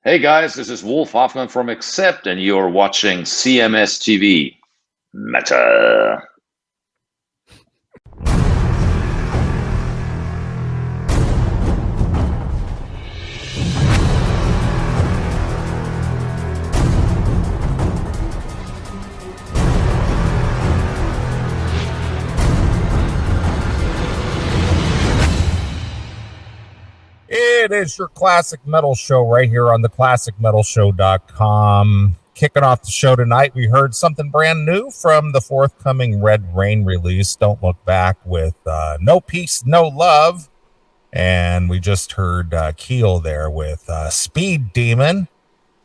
Hey guys, this is Wolf Hoffman from Accept, and you're watching CMS TV. Meta. It is your classic metal show right here on the classicmetalshow.com. Kicking off the show tonight, we heard something brand new from the forthcoming Red Rain release, Don't Look Back, with No Peace, No Love. And we just heard Keel there with Speed Demon.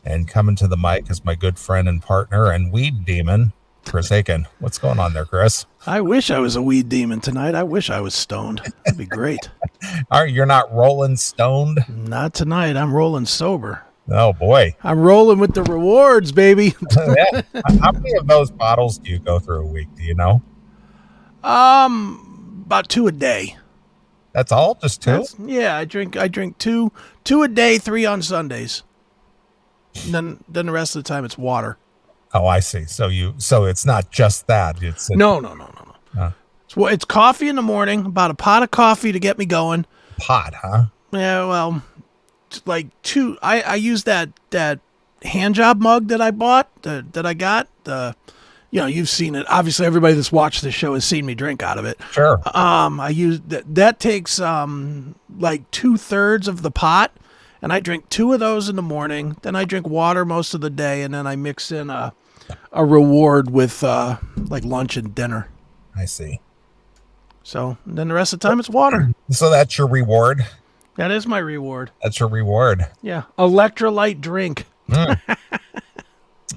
And coming to the mic is my good friend and partner and weed demon, Chris Akin. What's going on there, Chris? I wish I was a weed demon tonight. I wish I was stoned. That'd be great. You're not rolling stoned? Not tonight. I'm rolling sober. Oh, boy. I'm rolling with the rewards, baby. Yeah. How many of those bottles do you go through a week? Do you know? About 2 a day. That's all? Just 2? Yeah, I drink two a day, 3 on Sundays. And then the rest of the time it's water. Oh, I see. So it's not just that. No. It's coffee in the morning, about a pot of coffee to get me going. Pot, huh? Yeah, well, like 2. I use that hand job mug that I bought, that I got. You've seen it. Obviously, everybody that's watched this show has seen me drink out of it. Sure. I use that takes like 2/3 of the pot, and I drink 2 of those in the morning. Then I drink water most of the day, and then I mix in a reward with like lunch and dinner. I see. So then the rest of the time it's water. So that's your reward? That is my reward. That's your reward. Yeah. Electrolyte drink. And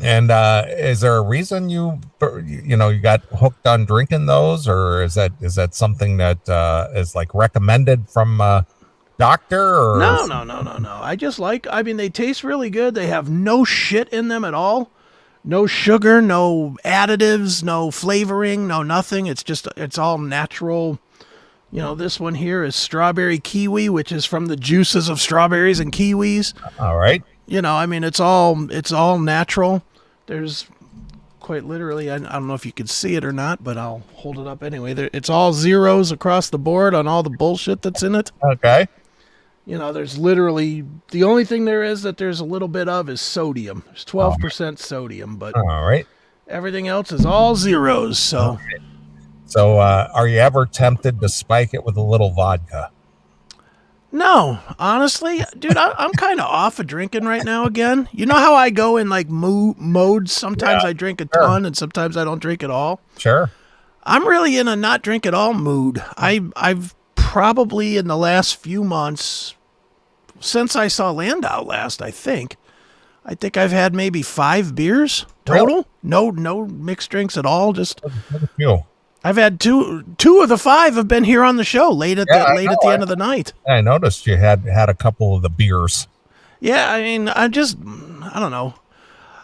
is there a reason you got hooked on drinking those, or is that something that is like recommended from a doctor? Or No. They taste really good. They have no shit in them at all. No sugar, no additives, no flavoring, no nothing. It's all natural. This one here is strawberry kiwi, which is from the juices of strawberries and kiwis. All right. It's all natural. There's quite literally, I don't know if you can see it or not, but I'll hold it up anyway. It's all zeros across the board on all the bullshit that's in it. Okay. There's literally, the only thing there is that there's a little bit of is sodium. There's 12% sodium, but all right. Everything else is all zeros. So, okay. So are you ever tempted to spike it with a little vodka? No, honestly, dude, I'm kind of off of drinking right now again. You know how I go in like modes? Sometimes I drink a ton and sometimes I don't drink at all. Sure. I'm really in a not drink at all mood. I've probably in the last few months, since I saw Landau last, I think I've had maybe 5 beers total. Really? No mixed drinks at all. Just a few. I've had two of the 5 have been here on the show late at the end of the night. I noticed you had a couple of the beers. Yeah, I mean, I don't know.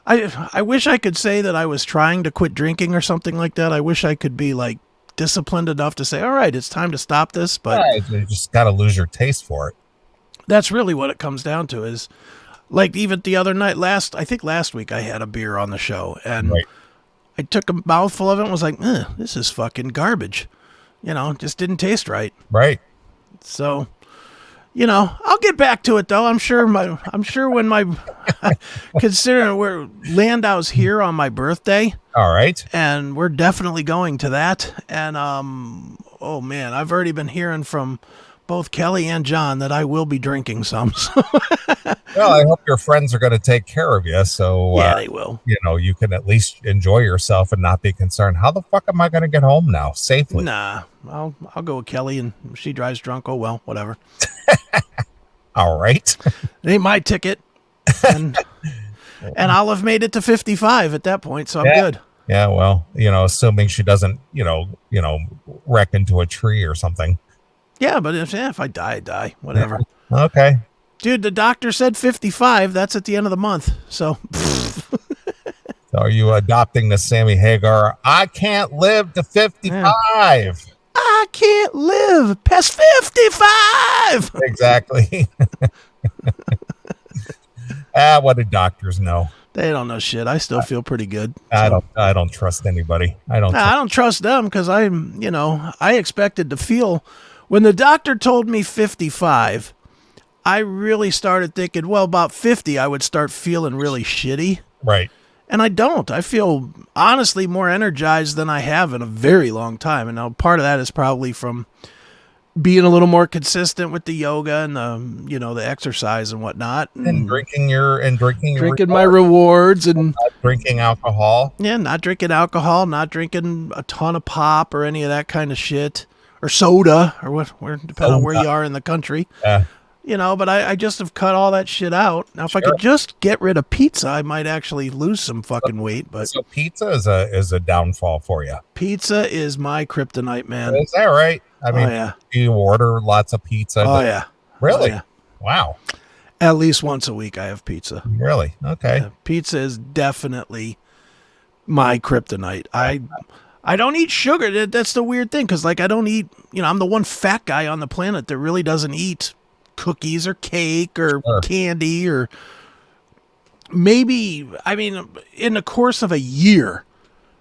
I wish I could say that I was trying to quit drinking or something like that. I wish I could be like disciplined enough to say, all right, it's time to stop this. But you just got to lose your taste for it. That's really what it comes down to is like even the other night, last week I had a beer on the show and I took a mouthful of it and was like, this is fucking garbage. Just didn't taste right. Right. So, I'll get back to it though. I'm sure when my considering Landau's here on my birthday. All right. And we're definitely going to that. And oh man, I've already been hearing from both Kelly and John that I will be drinking some. So. Well, I hope your friends are going to take care of you. So yeah, they will. You can at least enjoy yourself and not be concerned. How the fuck am I going to get home now safely? Nah, I'll go with Kelly, and if she drives drunk, oh well, whatever. All right. It ain't my ticket, and I'll have made it to 55 at that point, so I'm good. Yeah, well, assuming she doesn't, wreck into a tree or something. Yeah, but if I die, I die. Whatever. Okay. Dude, the doctor said 55. That's at the end of the month. So. So are you adopting the Sammy Hagar? I can't live to 55. Yeah. I can't live past 55. Exactly. What do doctors know? They don't know shit. I still feel pretty good. I don't trust anybody. I don't trust them because I expected to feel when the doctor told me 55, I really started thinking, well, about 50, I would start feeling really shitty. Right. And I don't. I feel honestly more energized than I have in a very long time. And now part of that is probably from being a little more consistent with the yoga and the exercise and whatnot, and drinking my rewards and not drinking alcohol. Yeah, not drinking alcohol, not drinking a ton of pop or any of that kind of shit, or soda, or depending on where you are in the country. Yeah. But I just have cut all that shit out. Now, if I could just get rid of pizza, I might actually lose some fucking weight. But so pizza is a downfall for you. Pizza is my kryptonite, man. Is that right? I mean, you order lots of pizza. Oh, yeah. Really? Oh, yeah. Wow. At least once a week I have pizza. Really? Okay. Yeah, pizza is definitely my kryptonite. I don't eat sugar. That's the weird thing, because I don't eat, I'm the one fat guy on the planet that really doesn't eat cookies or cake or candy, or maybe, in the course of a year,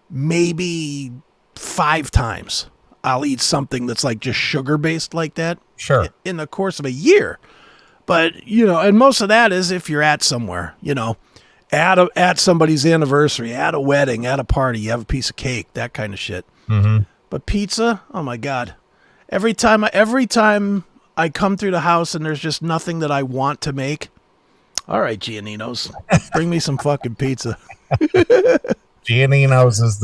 maybe 5 times I'll eat something that's just sugar based like that. Sure. In the course of a year. But, and most of that is if you're at somewhere, at somebody's anniversary, at a wedding, at a party, you have a piece of cake, that kind of shit. Mm-hmm. But pizza, oh my God. Every time I come through the house and there's just nothing that I want to make, all right, Giannino's, bring me some fucking pizza. Giannino's is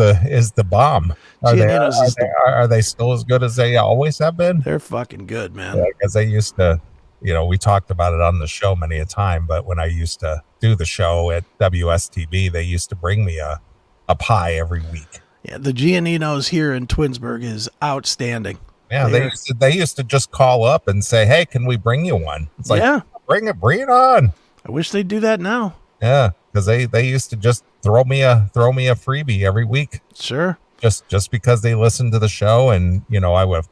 the bomb. Are they still as good as they always have been? They're fucking good, man. Because they used to, we talked about it on the show many a time, but when I used to do the show at WSTV, they used to bring me a pie every week. Yeah, the Giannino's here in Twinsburg is outstanding. Yeah, they used to just call up and say, "Hey, can we bring you one?" It's like, yeah, bring it on. I wish they'd do that now. Yeah, because they used to just throw me a freebie every week. Sure. Just because they listened to the show, and I would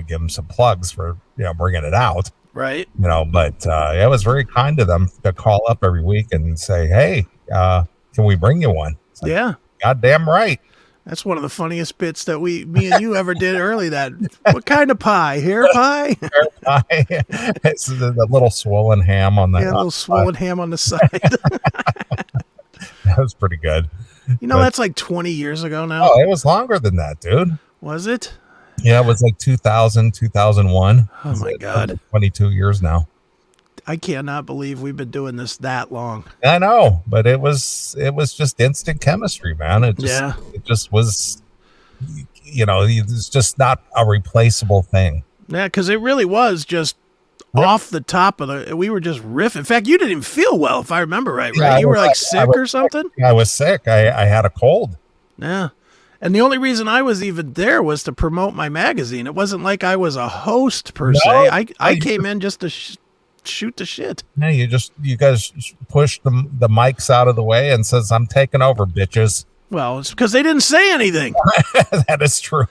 give them some plugs for bringing it out. Right. But it was very kind of them to call up every week and say, "Hey, can we bring you one?" Like, yeah. Goddamn right. That's one of the funniest bits that me and you ever did early. What kind of pie? Hair pie? Hair pie. It's the little swollen ham on the little swollen ham on the side. That was pretty good. That's 20 years ago now. Oh, it was longer than that, dude. Was it? Yeah, it was 2000, 2001. Oh my God. 22 years now. I cannot believe we've been doing this that long. I know, but it was just instant chemistry, man. It just was, it's just not a replaceable thing. Yeah, because it really was just off the top of we were just riffing. In fact, you didn't even feel well, if I remember right? You were sick or something? I was sick. I had a cold. Yeah. And the only reason I was even there was to promote my magazine. It wasn't like I was a host per se. I came in just to shoot the shit. Yeah, you guys pushed the mics out of the way and says, "I'm taking over, bitches." Well, it's because they didn't say anything. That is true.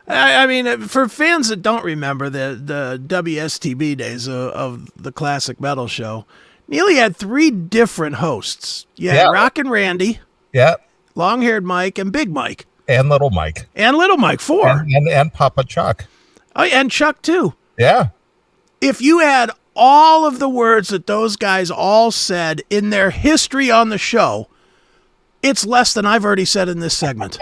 I mean, for fans that don't remember the WSTB days of the Classic Metal Show, Neeley had 3 different hosts. Yeah, Rockin' Randy. Yeah. Long-haired Mike and Big Mike. And Little Mike. 4. And Papa Chuck. Oh, and Chuck too. Yeah. If you had all of the words that those guys all said in their history on the show, it's less than I've already said in this segment.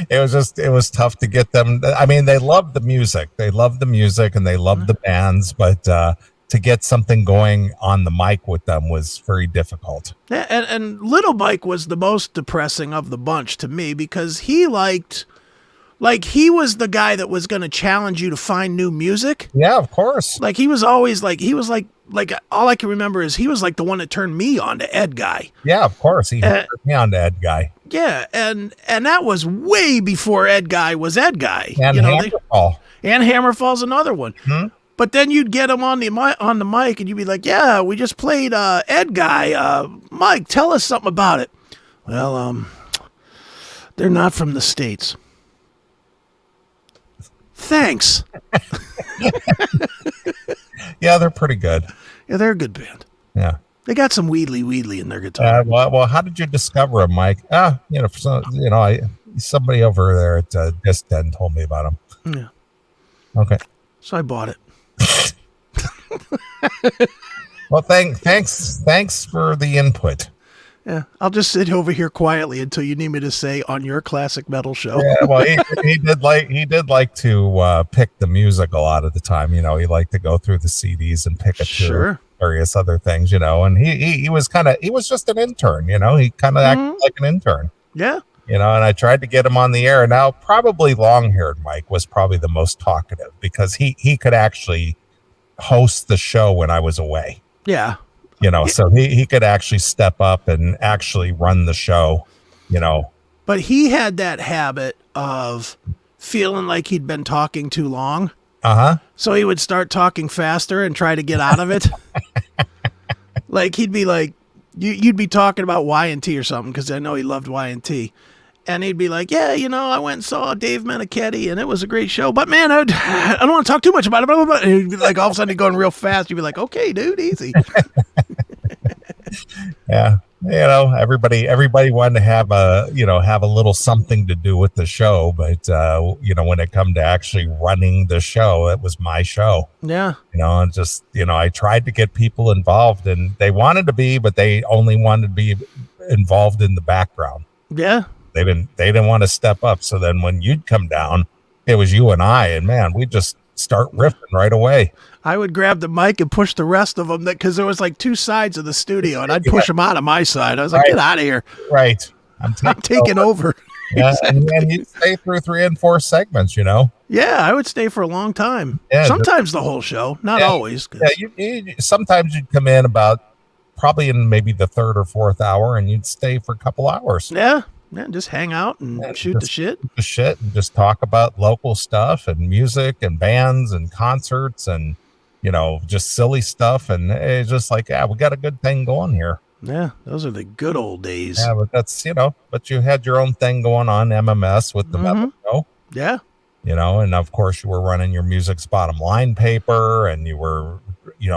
It was tough to get them. I mean, they loved the music. They loved the music and they loved the bands, but to get something going on the mic with them was very difficult. Yeah, and Little Mike was the most depressing of the bunch to me, because he he was the guy that was going to challenge you to find new music. Yeah, of course. He was always all I can remember is he was the one that turned me on to Ed Guy. Yeah, of course. He turned me on to Ed Guy. Yeah, and that was way before Ed Guy was Ed Guy. And Hammerfall. And Hammerfall's another one. Hmm? But then you'd get him on the mic and you'd be like, "Yeah, we just played Ed Guy. Mike, tell us something about it." Well, they're not from the States. Thanks. Yeah, they're pretty good. Yeah, they're a good band. Yeah. They got some wheedly in their guitar. Well, how did you discover him, Mike? Somebody over there at Disc 10 told me about him. Yeah. Okay. So I bought it. Well, thanks for the input. Yeah, I'll just sit over here quietly until you need me to say on your classic metal show. Yeah, well, he did like to pick the music a lot of the time. He liked to go through the CDs and pick a tune, various other things. And he was just an intern. He kind of acted like an intern. Yeah. And I tried to get him on the air. Now, probably long-haired Mike was probably the most talkative because he could actually host the show when I was away. Yeah. So he could actually step up and actually run the show, But he had that habit of feeling like he'd been talking too long. Uh-huh. So he would start talking faster and try to get out of it. Like he'd be like, you'd be talking about Y&T or something because I know he loved Y&T. And he'd be like, yeah, I went and saw Dave Meniketti and it was a great show. But man, I don't want to talk too much about it. Blah, blah, blah. And he'd be like, all of a sudden he'd going real fast. You'd be like, okay, dude, easy. Yeah. Everybody wanted to have a little something to do with the show. But, when it come to actually running the show, it was my show. Yeah. And just, I tried to get people involved and they wanted to be, but they only wanted to be involved in the background. Yeah. They didn't want to step up. So then when you'd come down, it was you and I, and man, we just start riffing right away. I would grab the mic and push the rest of them because there was like two sides of the studio, and I'd push them out of my side. I was like, get out of here. Right. I'm taking over. Yeah, exactly. And you'd stay through 3 and 4 segments, Yeah, I would stay for a long time. Yeah, sometimes the whole show, not always. Yeah, sometimes you'd come in about probably in maybe the 3rd or 4th hour, and you'd stay for a couple hours. Yeah. Yeah, just hang out and shoot the shit. And just talk about local stuff and music and bands and concerts and, just silly stuff. And it's just like, yeah, we got a good thing going here. Yeah, those are the good old days. Yeah, but that's, but you had your own thing going on, MMS with the metal show. Yeah. And of course you were running your Music's Bottom Line paper and you were,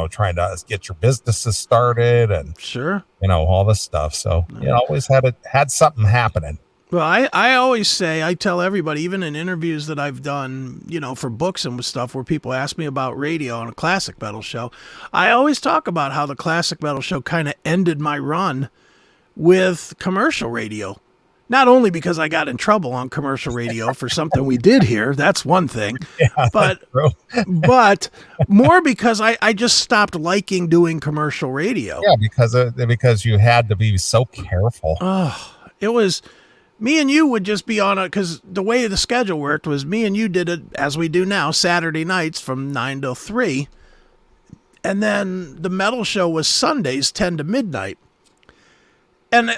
trying to get your businesses started and sure, all this stuff. So you always had something happening. Well, I always say, I tell everybody, even in interviews that I've done, for books and stuff where people ask me about radio on a classic metal show, I always talk about how the classic metal show kind of ended my run with commercial radio. Not only because I got in trouble on commercial radio for something we did here, that's one thing, but more because I just stopped liking doing commercial radio. Yeah, because you had to be so careful. It was me and you would just be on it because the way the schedule worked was me and you did it as we do now, Saturday nights from 9 till 3, and then the metal show was Sundays 10 to midnight. And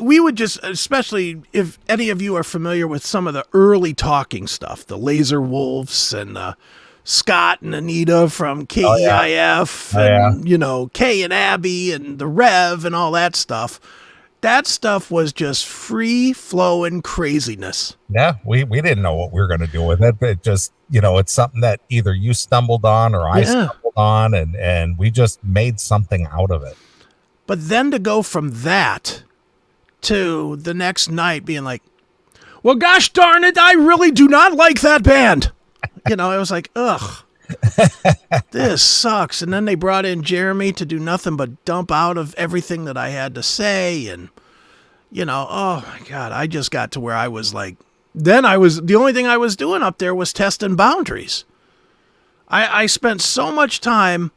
we would just, especially if any of you are familiar with some of the early talking stuff, the Laser Wolves and Scott and Anita from KEIF and, Kay and Abby and the Rev and all that stuff. That stuff was just free flowing craziness. Yeah, we didn't know what we were going to do with it, but it just, it's something that either you stumbled on or I stumbled on, and we just made something out of it. But then to go from that to the next night being like, well, gosh darn it, I really do not like that band. It was like, ugh, this sucks. And then they brought in Jeremy to do nothing but dump out of everything that I had to say. And, oh my God, I just got to where I was like, the only thing I was doing up there was testing boundaries. I spent so much time.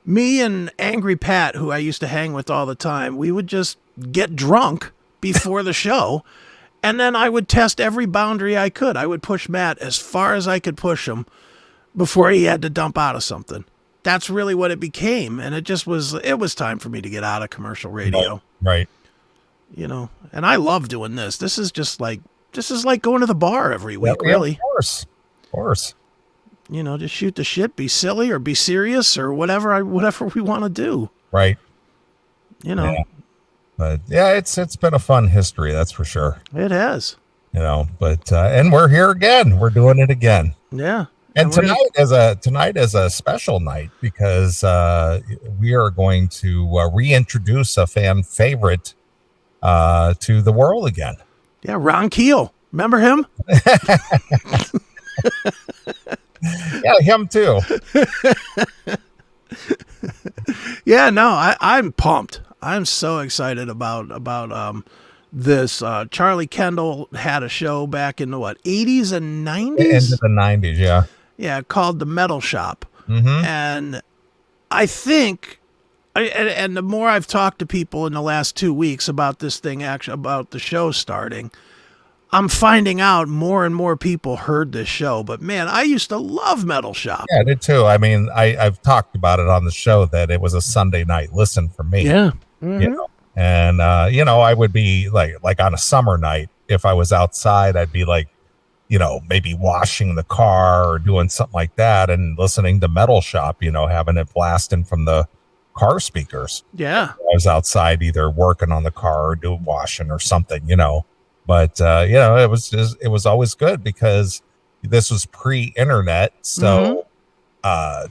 Me and Angry Pat, who I used to hang with all the time, we would just get drunk before the show, and then I would test every boundary I could. I would push Matt as far as I could push him before he had to dump out of something. That's really what it became, and it was time for me to get out of commercial radio. Right. And I love doing this. This is like going to the bar every week, really. Of course. Just shoot the shit, be silly or be serious or whatever we want to do. Right. Yeah. But yeah, it's been a fun history, that's for sure. It has. But and we're here again. We're doing it again. Yeah. And tonight is a special night because we are going to reintroduce a fan favorite to the world again. Yeah, Ron Keel. Remember him? Yeah, him too. Yeah, no, I'm pumped. I'm so excited about this. Charlie Kendall had a show back in the 80s and 90s? Into the 90s, yeah. Yeah, called The Metal Shop. Mm-hmm. And I think, and the more I've talked to people in the last 2 weeks about this thing, actually about the show starting, I'm finding out more and more people heard this show. But man, I used to love Metal Shop. Yeah, I did too. I mean, I've talked about it on the show that it was a Sunday night listen for me. Yeah. Mm-hmm. You know? And I would be like on a summer night, if I was outside, I'd be like, maybe washing the car or doing something like that and listening to Metal Shop, having it blasting from the car speakers. Yeah. I was outside either working on the car or doing washing or something, but it was always good because this was pre-internet. So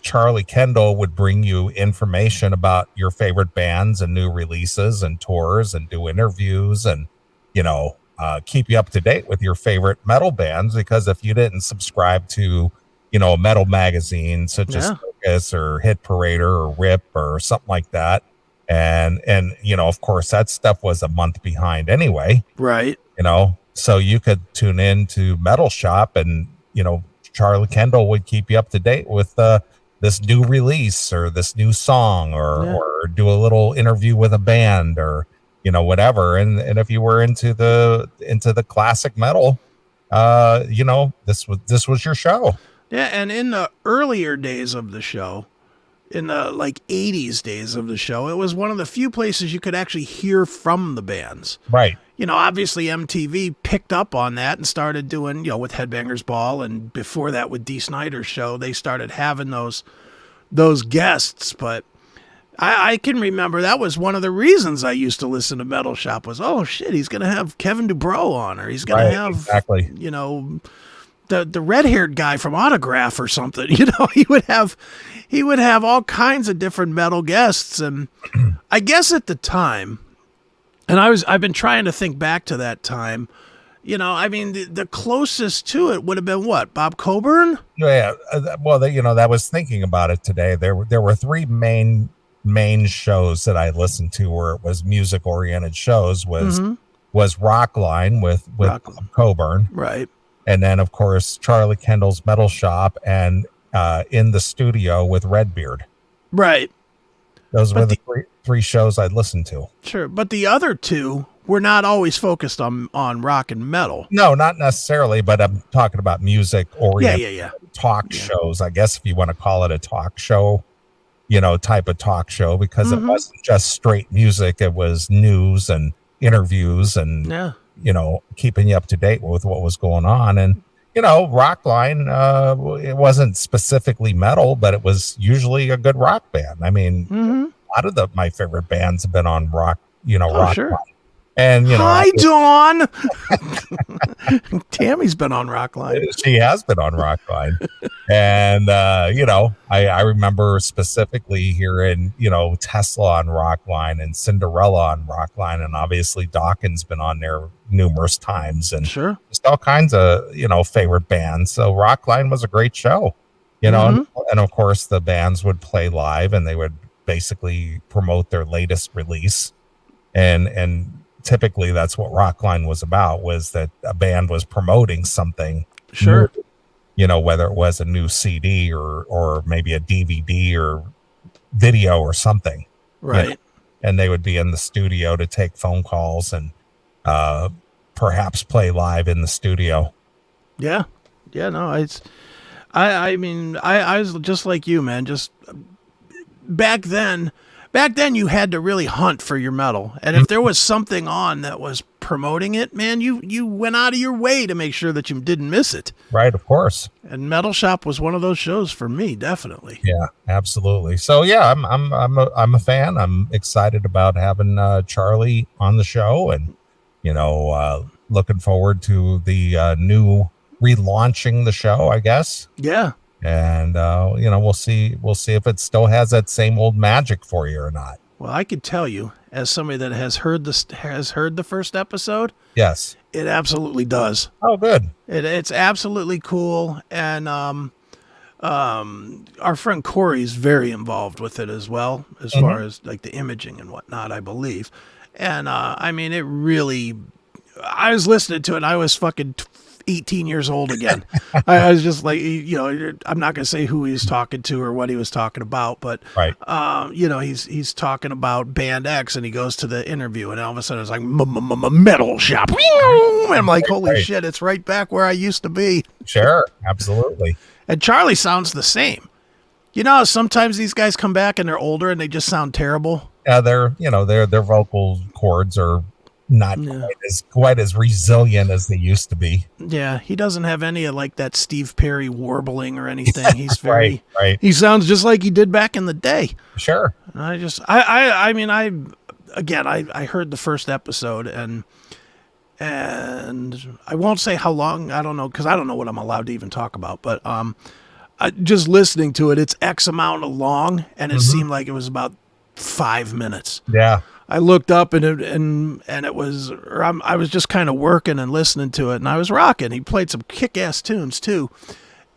Charlie Kendall would bring you information about your favorite bands and new releases and tours and do interviews and, keep you up to date with your favorite metal bands. Because if you didn't subscribe to, a metal magazine such as Focus or Hit Parader or Rip or something like that, and of course that stuff was a month behind anyway. Right. So you could tune in to Metal Shop and, Charlie Kendall would keep you up to date with this new release or this new song or do a little interview with a band or, whatever. And if you were into the classic metal, this was your show. Yeah. And in the earlier days of the show, in the 80s days of the show, it was one of the few places you could actually hear from the bands. Right. Obviously MTV picked up on that and started doing, with Headbangers Ball, and before that with Dee Snider's show, they started having those guests. But I can remember that was one of the reasons I used to listen to Metal Shop was, oh shit, he's going to have Kevin Dubrow on, or he's going to have, exactly. The red-haired guy from Autograph or something. He would have all kinds of different metal guests. And I guess at the time, and I've been trying to think back to that time, the closest to it would have been what? Bob Coburn? Yeah. Well, that was thinking about it today. There were three main shows that I listened to where it was music oriented shows was Rockline with Bob Coburn. Right. And then, of course, Charlie Kendall's Metal Shop and In the Studio with Redbeard. Right. Those were the three shows I'd listened to. Sure. But the other two were not always focused on rock and metal. No, not necessarily, but I'm talking about music oriented talk shows, I guess, if you want to call it a talk show, type of talk show, because it wasn't just straight music. It was news and interviews and keeping you up to date with what was going on. And Rockline, it wasn't specifically metal, but it was usually a good rock band. I mean, a lot of my favorite bands have been on rock, Rockline. Sure. And hi, Dawn. Tammy's been on Rockline. She has been on Rockline. And I remember specifically hearing Tesla on Rockline and Cinderella on Rockline, and obviously Dawkins been on there numerous times, and sure, just all kinds of favorite bands. So Rockline was a great show, and of course the bands would play live and they would basically promote their latest release, and typically that's what Rockline was about, was that a band was promoting something. Sure. New, whether it was a new CD or maybe a DVD or video or something. Right. And they would be in the studio to take phone calls and perhaps play live in the studio. Yeah. Yeah, no, I mean, I was just like you, man. Just back then you had to really hunt for your metal. And if there was something on that was promoting it, man, you went out of your way to make sure that you didn't miss it. Right, of course. And Metal Shop was one of those shows for me, definitely. Yeah, absolutely. So yeah, I'm a fan. I'm excited about having Charlie on the show, and looking forward to the new relaunching the show, I guess. Yeah. And we'll see if it still has that same old magic for you or not. Well, I could tell you, as somebody that has heard the first episode, Yes, it absolutely does. oh good. It's absolutely cool, and our friend Corey's very involved with it as well, as far as like the imaging and whatnot, I believe. And I mean, it really. I was listening to it, and I was fucking 18 years old again. I was just like, I'm not gonna say who he was talking to or what he was talking about, but Right. He's talking about Band X, and he goes to the interview, and all of a sudden it's like metal shop. And I'm like, holy shit, it's right back where I used to be. Sure, absolutely. And Charlie sounds the same. You know how sometimes these guys come back and they're older and they just sound terrible? Yeah, their vocal cords are not quite as resilient as they used to be. Yeah, he doesn't have any of like that Steve Perry warbling or anything. He's very right. He sounds just like he did back in the day. Sure. And I heard the first episode and I won't say how long, I don't know, because I don't know what I'm allowed to even talk about, but just listening to it, it's X amount of long, and it seemed like it was about 5 minutes. Yeah. I looked up and it was, I was just kind of working and listening to it, and I was rocking. He played some kick-ass tunes too.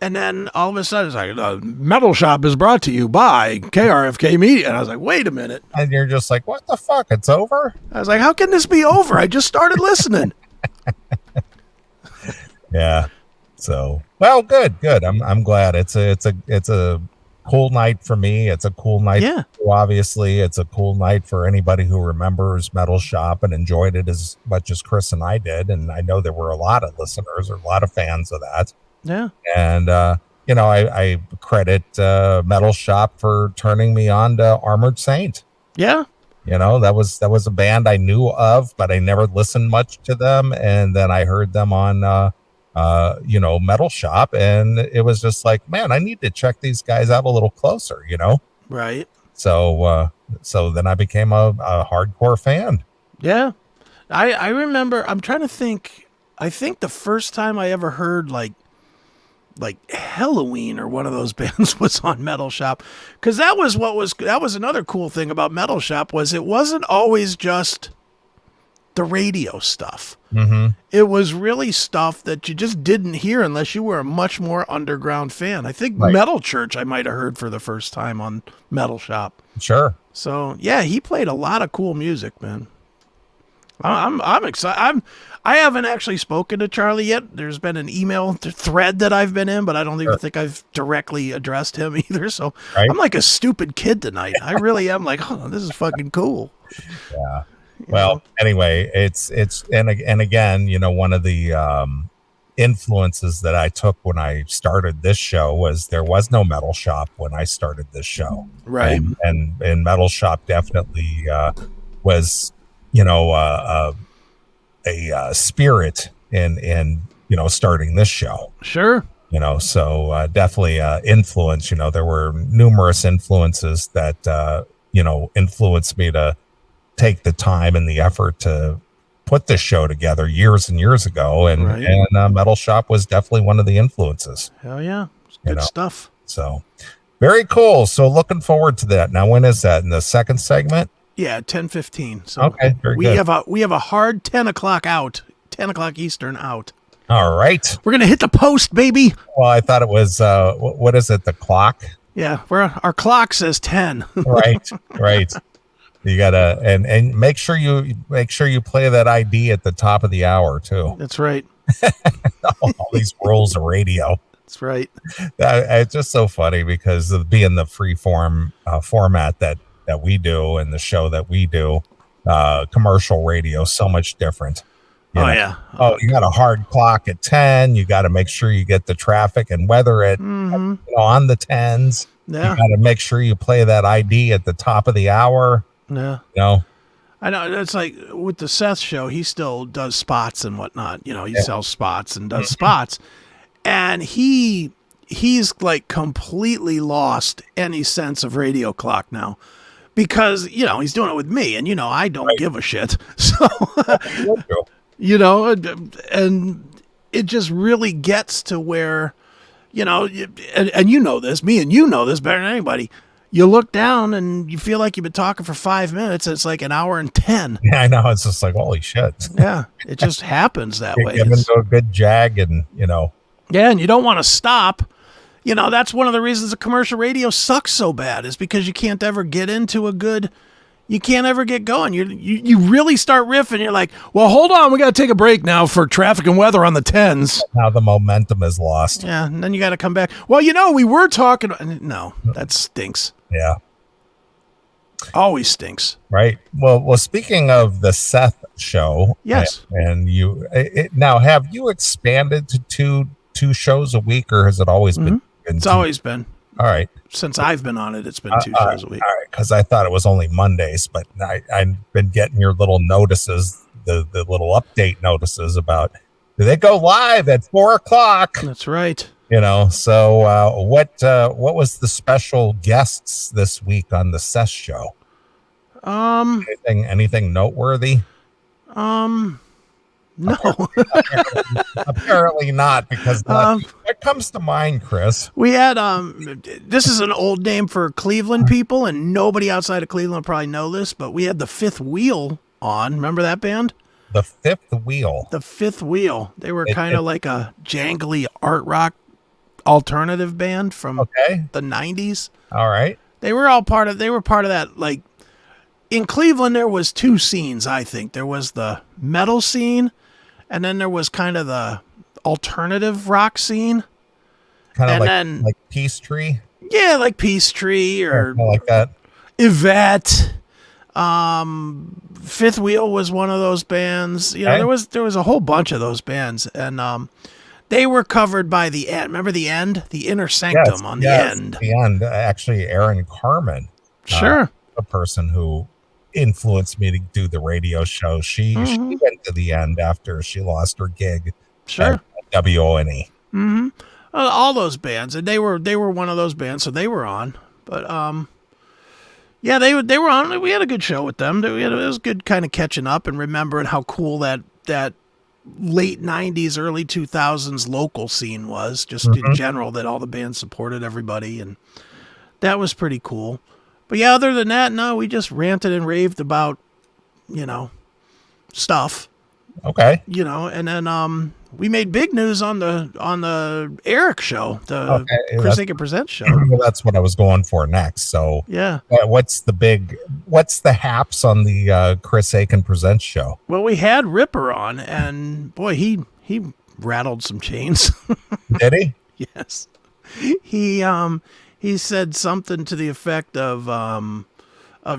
And then all of a sudden it's like, Metal Shop is brought to you by KRFK Media. And I was like, wait a minute. And you're just like, what the fuck? It's over? I was like, how can this be over? I just started listening. Yeah. So, well, good. I'm glad. It's a cool night for me. It's a cool night. Yeah. For you, obviously, it's a cool night for anybody who remembers Metal Shop and enjoyed it as much as Chris and I did. And I know there were a lot of listeners or a lot of fans of that. Yeah. And, I credit Metal Shop for turning me on to Armored Saint. Yeah. That was a band I knew of, but I never listened much to them. And then I heard them on, Metal Shop, and it was just like, man, I need to check these guys out a little closer, Right. So then I became a hardcore fan. Yeah. I remember, I'm trying to think, I think the first time I ever heard like Halloween or one of those bands was on Metal Shop, because that was another cool thing about Metal Shop, was it wasn't always just the radio stuff. It was really stuff that you just didn't hear unless you were a much more underground fan. I think Metal Church I might have heard for the first time on Metal Shop. Sure. So yeah, he played a lot of cool music, man. I'm excited. I haven't actually spoken to Charlie yet. There's been an email thread that I've been in, but I don't even think I've directly addressed him either. So I'm like a stupid kid tonight. I really am like, oh, this is fucking cool. Yeah. Well, anyway, it's and again, one of the influences that I took when I started this show was there was no Metal Shop when I started this show. Right. And Metal Shop definitely was, a spirit in starting this show. Sure. So definitely influence. There were numerous influences that influenced me to take the time and the effort to put this show together years and years ago, and Metal Shop was definitely one of the influences. Hell yeah, it's good stuff. So very cool. So looking forward to that. Now, when is that? In the second segment? Yeah, 10:15. So okay, very good. We have a hard 10 o'clock out, 10 o'clock Eastern out. All right, we're gonna hit the post, baby. Well, I thought it was what is it? The clock? Yeah, our clock says 10. Right. You gotta and make sure you play that ID at the top of the hour too. That's right. All these rules of radio. That's right. It's just so funny because of being the free form format that we do and the show that we do, commercial radio so much different. Yeah. You got a hard clock at 10. You got to make sure you get the traffic and weather at on the 10s. Yeah. You got to make sure you play that ID at the top of the hour. Yeah. I know. It's like with the Seth show, he still does spots and whatnot. He sells spots and does spots. And he's like completely lost any sense of radio clock now because, he's doing it with me and, I don't give a shit. So, and it just really gets to where you know, and you know this, me and you know this better than anybody. You look down and you feel like you've been talking for 5 minutes. It's like an hour and 10. Yeah, I know. It's just like, holy shit. Yeah, it just happens that way. Get into a good jag and, Yeah, and you don't want to stop. You know, that's one of the reasons the commercial radio sucks so bad is because you can't ever get into you can't ever get going. You really start riffing. You're like, well, hold on. We got to take a break now for traffic and weather on the 10s. Now the momentum is lost. Yeah, and then you got to come back. Well, we were talking. No, that stinks. Yeah. Always stinks. Right. Well, speaking of the Seth show. Yes. And now, have you expanded to two shows a week, or has it always been? It's always been. All right. Since I've been on it, it's been 2 shows a week. All right, because I thought it was only Mondays, but I've been getting your little notices, the little update notices about, do they go live at 4:00? That's right. So what was the special guests this week on the Seth show? Anything noteworthy? No. Apparently not, because what comes to mind, Chris? We had this is an old name for Cleveland people, and nobody outside of Cleveland probably know this, but we had the Fifth Wheel on. Remember that band? The Fifth Wheel. The Fifth Wheel. They were kind of like a jangly art rock alternative band from the 90s. All right. They were part of that, like, in Cleveland there was 2 scenes, I think. There was the metal scene, and then there was kind of the alternative rock scene. Kind of like Peachtree? Yeah, like Peachtree or like that. Yvette. Fifth Wheel was one of those bands. There was a whole bunch of those bands, and they were covered by the End. Remember the End, the Inner Sanctum on the End. The End. Actually, Erin Carmen, sure, a person who influenced me to do the radio show. She went to the End after she lost her gig. Sure, at WONE. All those bands, and they were one of those bands, so they were on. But yeah, they were on. We had a good show with them. It was good, kind of catching up and remembering how cool that late 90s, early 2000s local scene was, just in general, that all the bands supported everybody, and that was pretty cool. But yeah, other than that, no, we just ranted and raved about, stuff. Okay. And then we made big news on the Eric show, the Chris Akin Presents show. Well, that's what I was going for next. So yeah, what's the haps on the Chris Akin Presents show? Well, we had Ripper on, and boy, he rattled some chains. Did he? Yes. He said something to the effect of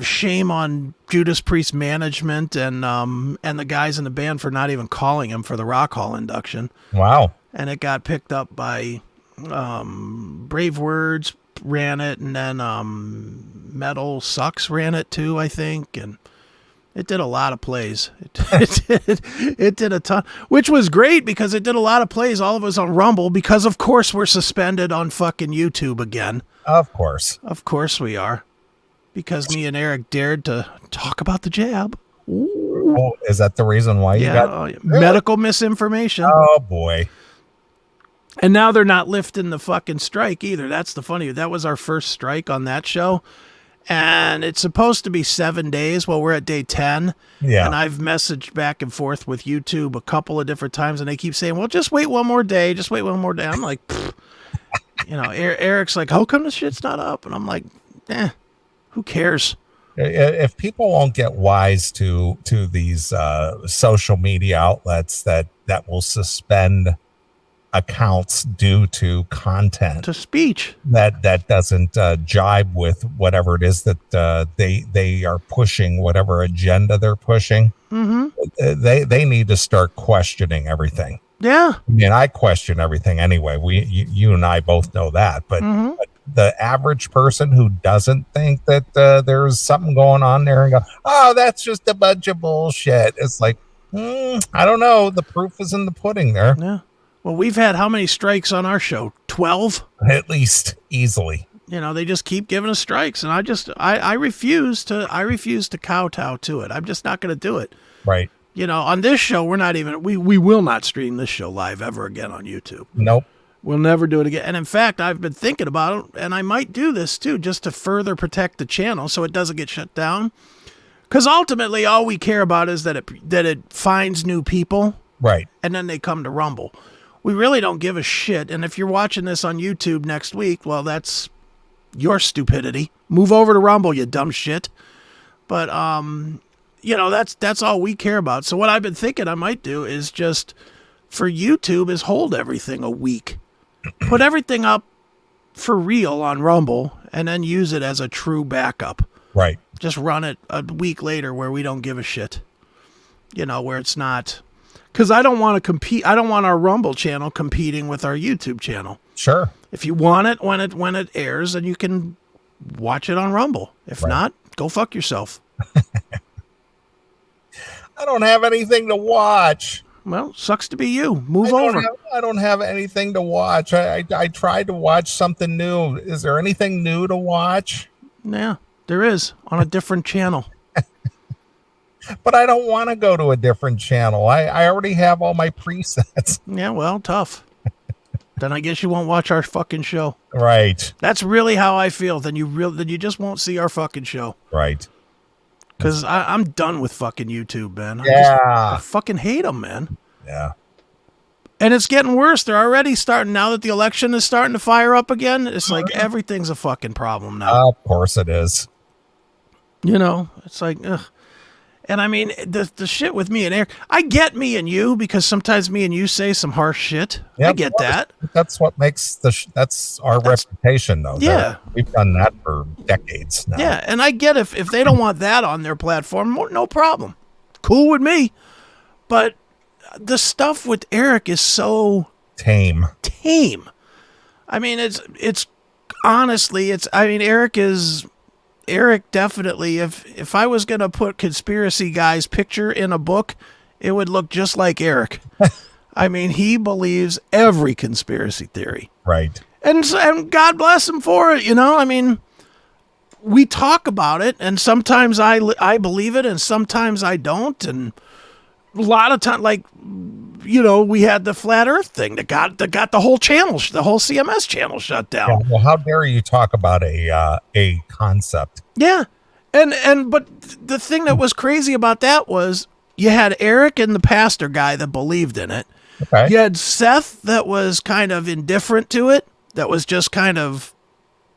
shame on Judas Priest management and the guys in the band for not even calling him for the Rock Hall induction. Wow. And it got picked up by Brave Words ran it, and then Metal Sucks ran it too, I think, and it did a lot of plays. It did a ton, which was great because it did a lot of plays. All of us on Rumble, because of course we're suspended on fucking YouTube again. Of course we are, because me and Eric dared to talk about the jab. Ooh. Oh, is that the reason why you got medical misinformation? Oh boy. And now they're not lifting the fucking strike either. That's the funny. That was our first strike on that show. And it's supposed to be 7 days. Well, we're at day 10. Yeah. And I've messaged back and forth with YouTube a couple of different times, and they keep saying, well, just wait one more day. Just wait one more day. I'm like, Eric's like, how come this shit's not up? And I'm like, who cares? If people won't get wise to these social media outlets that will suspend accounts due to content, to speech that doesn't jibe with whatever it is that they are pushing, whatever agenda they're pushing, they need to start questioning everything. Yeah, I mean, I question everything anyway. You and I both know that, but the average person who doesn't think that there's something going on there and go, oh, that's just a bunch of bullshit. It's like, I don't know. The proof is in the pudding there. Yeah. Well, we've had how many strikes on our show? 12? At least, easily. They just keep giving us strikes, and I refuse to kowtow to it. I'm just not going to do it. Right. On this show, we will not stream this show live ever again on YouTube. Nope. We'll never do it again. And in fact, I've been thinking about it, and I might do this too, just to further protect the channel so it doesn't get shut down. Because ultimately, all we care about is that it finds new people. Right. And then they come to Rumble. We really don't give a shit. And if you're watching this on YouTube next week, well, that's your stupidity. Move over to Rumble, you dumb shit. But, that's all we care about. So what I've been thinking I might do is just, for YouTube, is hold everything a week. Put everything up for real on Rumble, and then use it as a true backup. Right. Just run it a week later where we don't give a shit. Where it's not... Because I don't want to compete. I don't want our Rumble channel competing with our YouTube channel. Sure. If you want it when it airs, then you can watch it on Rumble. If not, go fuck yourself. I don't have anything to watch. Well, sucks to be you. Move over. I don't have anything to watch. I tried to watch something new. Is there anything new to watch? Yeah, there is, on a different channel. But I don't want to go to a different channel. I already have all my presets. Yeah, well, tough. Then I guess you won't watch our fucking show. Right. That's really how I feel. Then you just won't see our fucking show. Right. Because I'm done with fucking YouTube, man. I fucking hate them, man. Yeah. And it's getting worse. They're already starting, now that the election is starting to fire up again, it's like everything's a fucking problem now. Of course it is. It's like, ugh. And I mean, the shit with me and Eric, I get me and you, because sometimes me and you say some harsh shit. Yeah, I get that. That's what makes that's our reputation, though. Yeah. We've done that for decades now. Yeah, and I get if they don't want that on their platform, no problem. Cool with me. But the stuff with Eric is so tame. I mean, it's honestly, Eric definitely, if I was going to put Conspiracy Guy's picture in a book, it would look just like Eric. I mean, he believes every conspiracy theory. Right. And God bless him for it, I mean, we talk about it, and sometimes I believe it, and sometimes I don't, and a lot of time, like, we had the flat Earth thing that got the whole channel, the whole CMS channel shut down. Yeah, well, how dare you talk about a concept? Yeah, but the thing that was crazy about that was you had Eric and the pastor guy that believed in it. Okay. You had Seth that was kind of indifferent to it, that was just kind of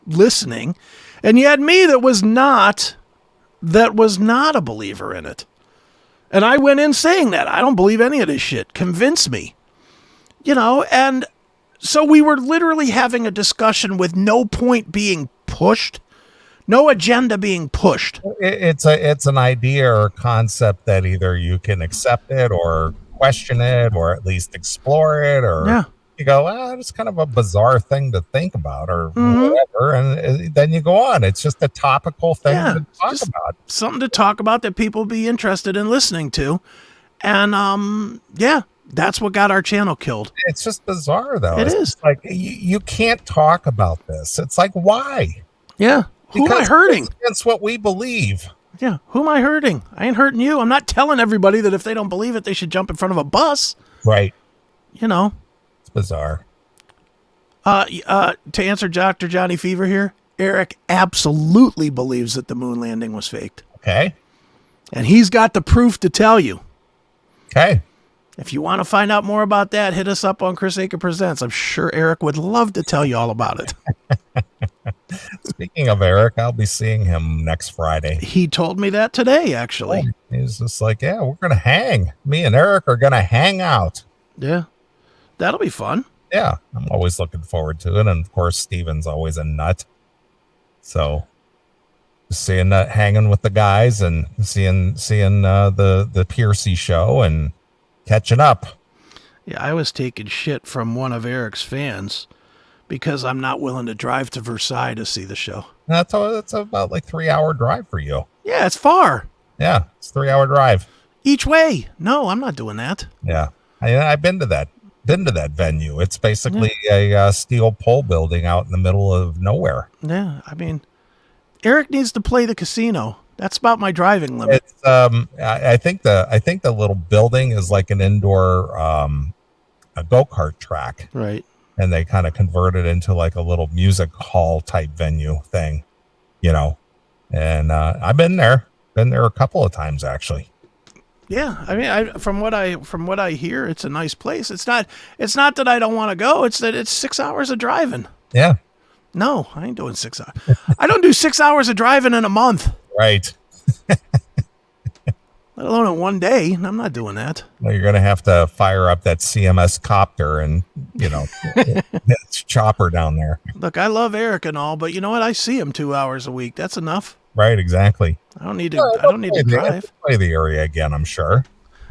listening, and you had me that was not a believer in it. And I went in saying that I don't believe any of this shit. Convince me. And so we were literally having a discussion with no point being pushed, no agenda being pushed. It's an idea or concept that either you can accept it or question it or at least explore it, or you go, it's kind of a bizarre thing to think about or whatever. And then you go on. It's just a topical thing to talk about. Something to talk about that people be interested in listening to. And that's what got our channel killed. It's just bizarre, though. It is. Like, you can't talk about this. It's like, why? Yeah. Who am I hurting? It's what we believe. Yeah. Who am I hurting? I ain't hurting you. I'm not telling everybody that if they don't believe it, they should jump in front of a bus. Right. It's bizarre. To answer Dr. Johnny Fever here, Eric absolutely believes that the moon landing was faked. Okay. And he's got the proof to tell you. Okay. If you want to find out more about that, hit us up on Chris Akin Presents. I'm sure Eric would love to tell you all about it. Speaking of Eric, I'll be seeing him next Friday. He told me that today, actually. He's just like, yeah, we're going to hang. Me and Eric are going to hang out. Yeah. That'll be fun. Yeah. I'm always looking forward to it. And of course, Steven's always a nut. So seeing that, hanging with the guys and seeing the Piercy show and catching up. Yeah, I was taking shit from one of Eric's fans because I'm not willing to drive to Versailles to see the show. That's about like 3-hour drive for you. Yeah, it's far. Yeah, it's 3-hour drive each way. No, I'm not doing that. Yeah, I've been to that venue. It's basically a steel pole building out in the middle of nowhere. Yeah, I mean, Eric needs to play the casino. That's about my driving limit. It's I think the little building is like an indoor a go-kart track. Right. and they kind of converted into like a little music hall type venue thing, and I've been there a couple of times actually. Yeah, I mean, from what I hear, it's a nice place. It's not that I don't want to go. It's that it's 6 hours of driving. Yeah. No, I ain't doing 6 hours. I don't do 6 hours of driving in a month. Right. Let alone in one day. I'm not doing that. Well, you're going to have to fire up that CMS copter and, it's chopper down there. Look, I love Eric and all, but you know what? I see him 2 hours a week. That's enough. Right, exactly. I don't need to drive. Play the area again, I'm sure.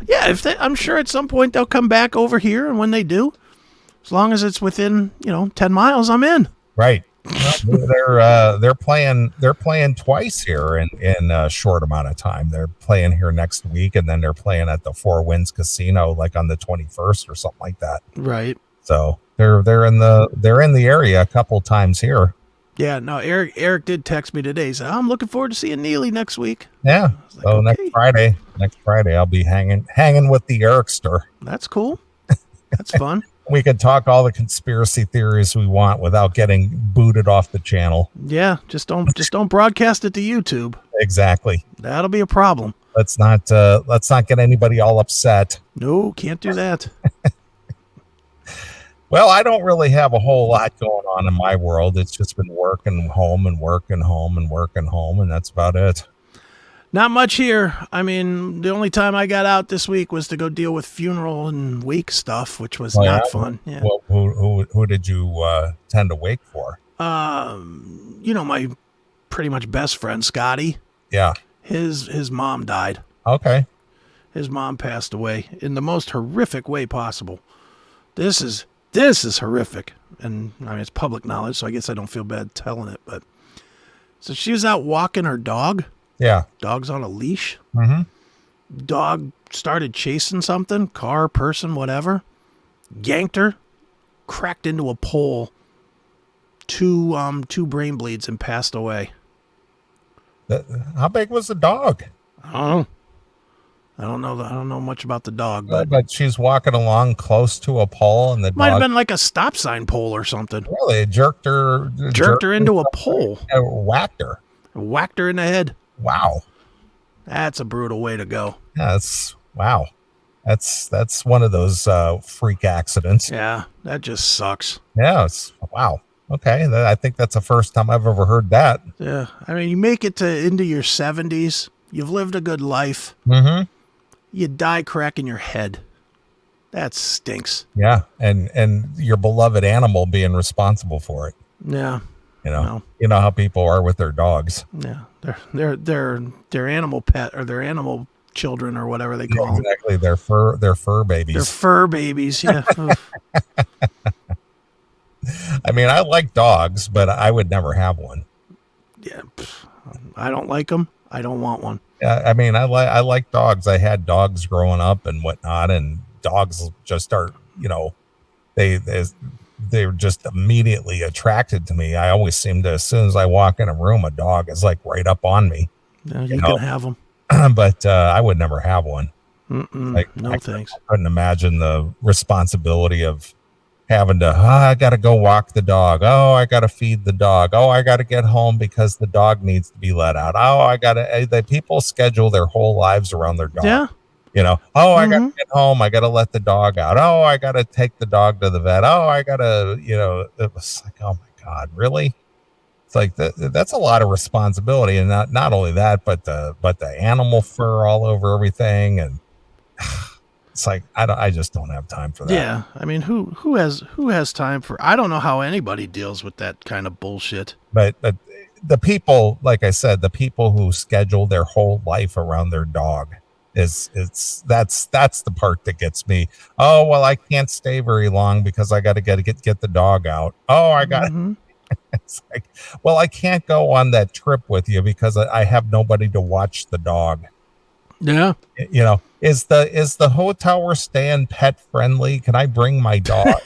Yeah, I'm sure at some point they'll come back over here, and when they do, as long as it's within 10 miles, I'm in. Right. Well, they're playing twice here in a short amount of time. They're playing here next week, and then they're playing at the Four Winds Casino like on the 21st or something like that. Right. So they're in the area a couple times here. Yeah. No, Eric did text me today. He said, I'm looking forward to seeing Neeley next week. Yeah. Like, so okay. next Friday I'll be hanging with the Ericster. That's cool. That's fun. We can talk all the conspiracy theories we want without getting booted off the channel. Yeah, just don't broadcast it to YouTube. Exactly. That'll be a problem. Let's not get anybody all upset. No, can't do that. Well, I don't really have a whole lot going on in my world. It's just been working home and working home and working home, and that's about it. Not much here. I mean, the only time I got out this week was to go deal with funeral and wake stuff, which was not fun. Yeah. Well, who did you tend to wake for? My pretty much best friend, Scotty. Yeah. His mom died. Okay. His mom passed away in the most horrific way possible. This is horrific. And I mean, it's public knowledge, so I guess I don't feel bad telling it. But so she was out walking her dog. Yeah. Dog's on a leash. Mm-hmm. Dog started chasing something, car, person, whatever. Yanked her, cracked into a pole. Two brain bleeds and passed away. How big was the dog? I don't know much about the dog, but she's walking along close to a pole, and the might dog have been like a stop sign pole or something. Really, it jerked her into a pole. Whacked her in the head. Wow, that's a brutal way to go. Yeah, that's one of those freak accidents. Yeah, that just sucks. Yeah, wow. Okay, I think that's the first time I've ever heard that. Yeah, I mean, you make it into your 70s, you've lived a good life. Mm-hmm. You die cracking your head. That stinks. Yeah, and your beloved animal being responsible for it. Yeah. You know how people are with their dogs. Yeah, they're animal pet or their animal children or whatever they call them. Exactly, they're fur babies. They're fur babies. Yeah. I mean, I like dogs, but I would never have one. Yeah, I don't like them. I don't want one. Yeah, I mean, I like dogs. I had dogs growing up and whatnot, and dogs just start, they're just immediately attracted to me. I always seem to, as soon as I walk in a room, a dog is like right up on me. Yeah, you can have them. But I would never have one. No thanks. I couldn't imagine the responsibility of having to, I got to go walk the dog. Oh, I got to feed the dog. Oh, I got to get home because the dog needs to be let out. Oh, the people schedule their whole lives around their dog. Yeah. I got to get home. I got to let the dog out. Oh, I got to take the dog to the vet. Oh, I got to, it was like, oh my God, really? It's like that's a lot of responsibility. And not only that, but the animal fur all over everything. And it's like, I just don't have time for that. Yeah. I mean, who has time for, I don't know how anybody deals with that kind of bullshit. But the people, like I said, the people who schedule their whole life around their dog, that's the part that gets me. Oh, well, I can't stay very long because I got to get the dog out. Oh, I got It's like, well, I can't go on that trip with you because I have nobody to watch the dog. Yeah. Is the hotel we're staying pet friendly? Can I bring my dog?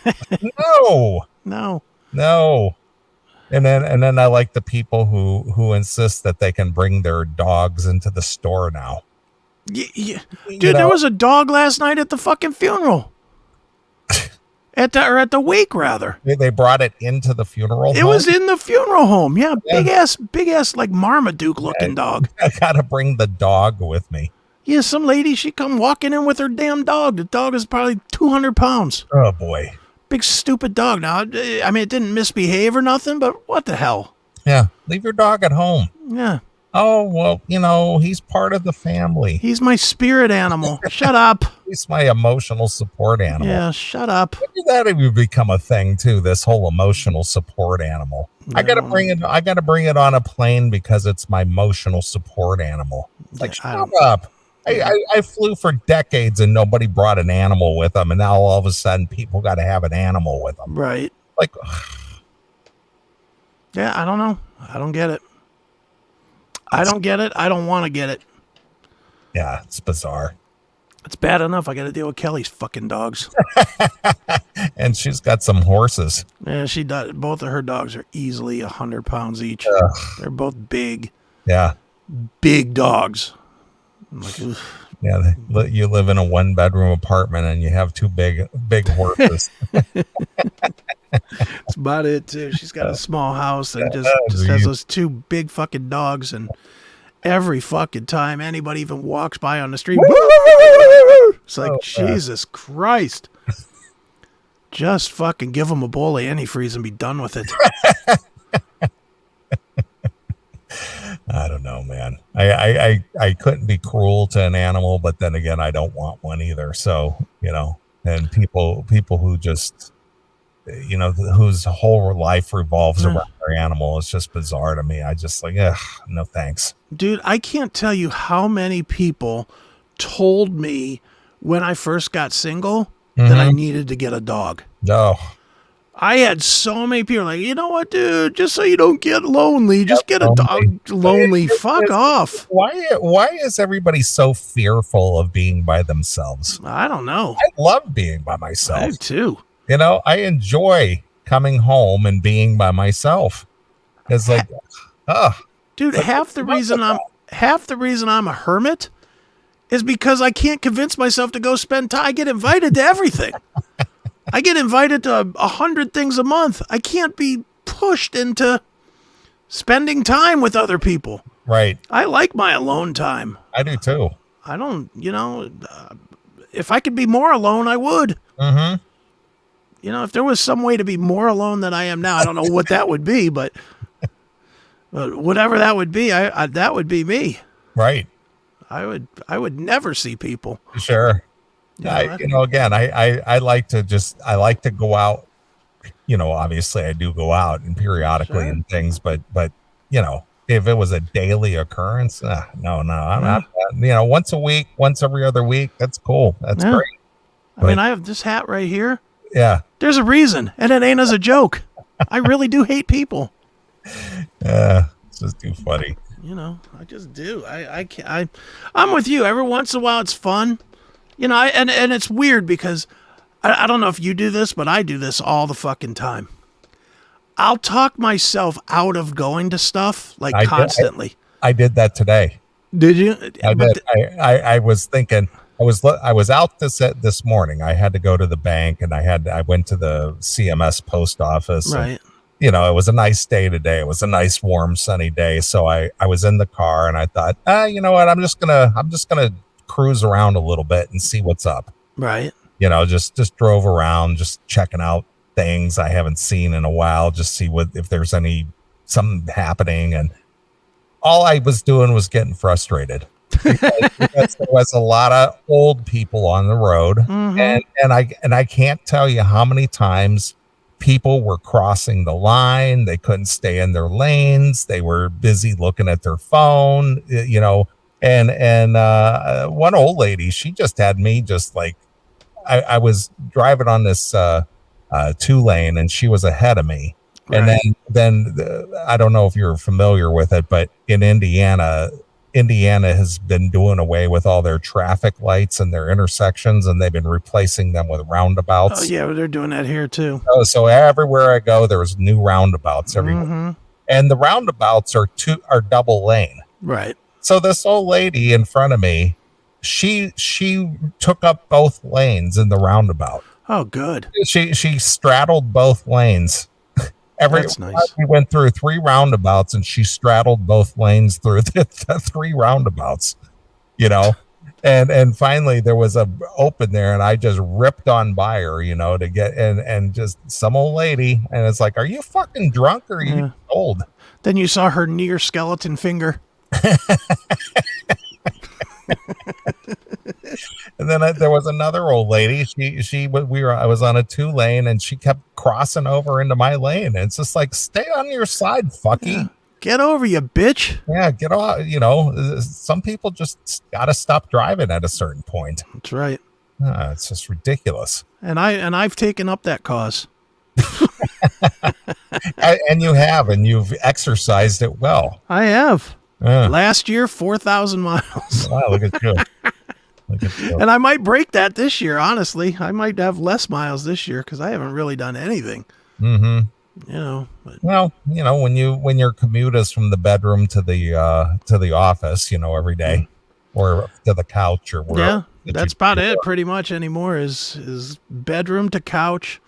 No. And then I like the people who insist that they can bring their dogs into the store now. Dude, there was a dog last night at the fucking funeral. At the wake, rather. They brought it into the funeral home? It was in the funeral home. Yeah, big ass, like Marmaduke looking dog. I gotta bring the dog with me. Yeah, some lady, she come walking in with her damn dog. The dog is probably 200 pounds. Oh, boy. Big stupid dog. Now, I mean, it didn't misbehave or nothing, but what the hell? Yeah, leave your dog at home. Yeah. Oh, well, he's part of the family. He's my spirit animal. Shut up. He's my emotional support animal. Yeah, shut up. When did that even become a thing too? This whole emotional support animal. I gotta bring it on a plane because it's my emotional support animal. It's like, shut up. I flew for decades and nobody brought an animal with them, and now all of a sudden people got to have an animal with them. Right. Like, yeah, I don't know. I don't get it. I don't get it. I don't want to get it. Yeah, it's bizarre. It's bad enough I got to deal with Kelly's fucking dogs. And she's got some horses. Yeah, she does. Both of her dogs are easily 100 pounds each. They're both big. Yeah. Big dogs. I'm like, oof. Yeah, you live in a 1-bedroom apartment and you have 2 big horses. That's about it too. She's got a small house and just has those 2 big fucking dogs, and every fucking time anybody even walks by on the street, it's like, Jesus Christ. Just fucking give them a bowl of antifreeze and be done with it. I don't know, man. I couldn't be cruel to an animal, but then again, I don't want one either. So, and people who just, whose whole life revolves around their animal, it's just bizarre to me. I just like, no thanks. Dude, I can't tell you how many people told me when I first got single that I needed to get a dog. No. I had so many people like, you know what, dude, just so you don't get lonely, just get a dog. Lonely. Fuck off. Why is everybody so fearful of being by themselves? I don't know. I love being by myself. I do too. I enjoy coming home and being by myself. It's like, dude, half the reason I'm a hermit is because I can't convince myself to go spend time. I get invited to everything. I get invited to 100 things a month. I can't be pushed into spending time with other people. Right. I like my alone time. I do too. I don't, if I could be more alone, I would. Mm-hmm. If there was some way to be more alone than I am now, I don't know what that would be, but whatever that would be, that would be me. Right. I would never see people. Sure. Again, I like to go out, obviously I do go out and periodically and things, but if it was a daily occurrence, no, I'm not, once a week, once every other week, that's cool. That's great. I mean, I have this hat right here. Yeah. There's a reason, and it ain't as a joke. I really do hate people. It's just too funny. I just do. I'm with you. Every once in a while, it's fun. And it's weird because I don't know if you do this, but I do this all the fucking time. I'll talk myself out of going to stuff constantly. I did that today. Did you? I did. I was thinking. I was out this morning. I had to go to the bank, and I went to the CMS post office. Right. And, it was a nice day today. It was a nice, warm, sunny day. So I was in the car, and I thought, you know what? I'm just gonna cruise around a little bit and see what's up. Right. Just drove around, just checking out things I haven't seen in a while, just see if there's something happening. And all I was doing was getting frustrated because there was a lot of old people on the road. Mm-hmm. And I can't tell you how many times people were crossing the line. They couldn't stay in their lanes. They were busy looking at their phone, And one old lady, she just had me just like, I was driving on this 2-lane and she was ahead of me. Right. And then I don't know if you're familiar with it, but in Indiana has been doing away with all their traffic lights and their intersections, and they've been replacing them with roundabouts. Oh yeah, they're doing that here too. So everywhere I go, there's new roundabouts everywhere. Mm-hmm. And the roundabouts are double lane. Right. So this old lady in front of me, she took up both lanes in the roundabout. Oh, good. She straddled both lanes. That's nice. We went through 3 roundabouts, and she straddled both lanes through the 3 roundabouts. You know, and finally there was a open there, and I just ripped on by her, to get and just some old lady, and it's like, are you fucking drunk or are you old? Then you saw her near skeleton finger. And then there was another old lady. I was on a 2-lane, and she kept crossing over into my lane. And it's just like, stay on your side, fucky. Yeah. Get over, you bitch. Yeah, get off. Some people just got to stop driving at a certain point. That's right. It's just ridiculous. And I've taken up that cause. And you've exercised it well. I have. Last year, 4,000 miles. Wow, look at you. And I might break that this year, honestly. I might have less miles this year because I haven't really done anything. Mm-hmm. Well, when your commute is from the bedroom to the office, every day, or to the couch or wherever. Yeah, that's about it pretty much anymore is bedroom to couch.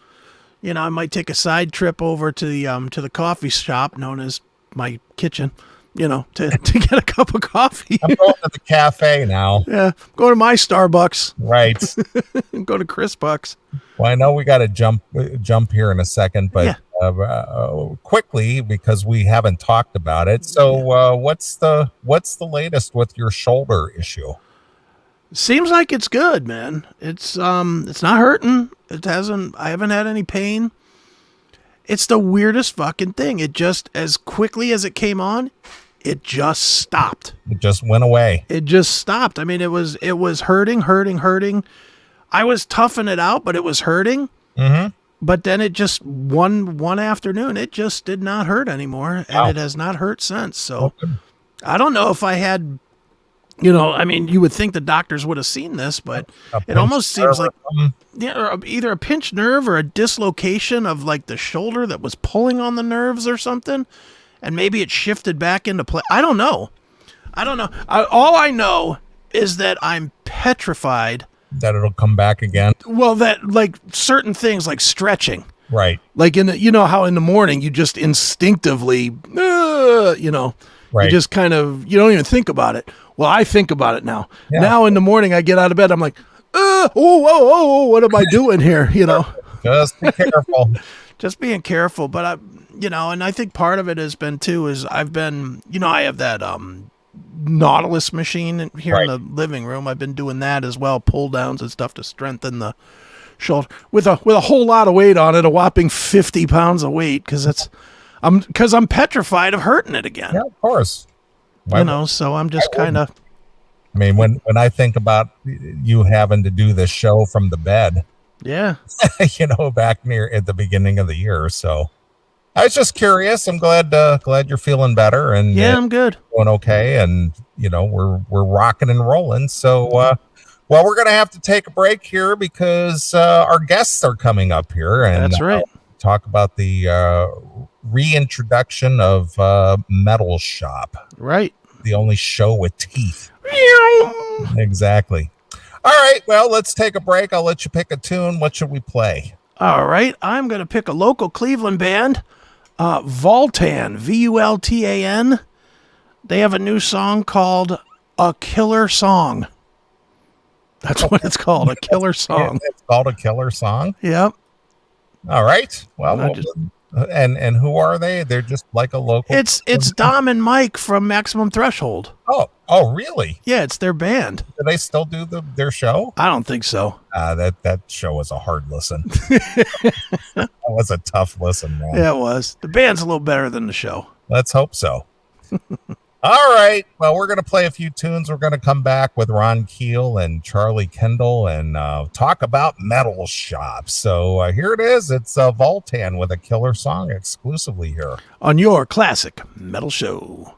I might take a side trip over to the coffee shop known as my kitchen. To get a cup of coffee. I'm going to the cafe now. Yeah, go to my Starbucks. Right. Go to Chris Bucks. Well, I know we got to jump here in a second, but quickly, because we haven't talked about it. So, what's the latest with your shoulder issue? Seems like it's good, man. It's not hurting. I haven't had any pain. It's the weirdest fucking thing. It just, as quickly as it came on, it just stopped. It just went away. It just stopped. I mean, it was hurting. I was toughing it out, but it was hurting. Mm-hmm. But then it just, one afternoon, it just did not hurt anymore. And it has not hurt since. So I don't know if I had, you would think the doctors would have seen this, but it almost seems like either a pinched nerve or a dislocation of like the shoulder that was pulling on the nerves or something. And maybe it shifted back into play. I don't know. All I know is that I'm petrified that it'll come back again. Well, that like certain things like stretching. Right. Like how in the morning you just instinctively, right. You just kind of, you don't even think about it. Well, I think about it now. Yeah. Now in the morning I get out of bed, I'm like, what am I doing here? Just be careful. Just being careful. But and I think part of it has been too, is I've been, I have that, Nautilus machine here in the living room. I've been doing that as well, pull downs and stuff to strengthen the shoulder with a whole lot of weight on it, a whopping 50 pounds of weight. Cause I'm petrified of hurting it again. Yeah, of course. So I'm just kind of, I mean, when I think about you having to do this show from the bed, yeah, back near at the beginning of the year. So I was just curious. I'm glad you're feeling better, and I'm good, doing okay, and we're rocking and rolling. So, we're gonna have to take a break here because our guests are coming up here, and that's right. Talk about the reintroduction of Metal Shop, right? The only show with teeth. Exactly. All right. Well, let's take a break. I'll let you pick a tune. What should we play? All right. I'm going to pick a local Cleveland band, Vultan, Vultan. They have a new song called A Killer Song. That's what it's called, a killer song. It's called A Killer Song? Yep. All right. Well, and who are they? They're just like a local. It's Dom and Mike from Maximum Threshold. Oh, really? Yeah, it's their band. Do they still do their show? I don't think so. That show was a hard listen. That was a tough listen, man. Yeah, it was. The band's a little better than the show. Let's hope so. All right. Well, we're going to play a few tunes. We're going to come back with Ron Keel and Charlie Kendall and talk about Metal Shop. So here it is. It's Vultan with A Killer Song exclusively here on your classic metal show.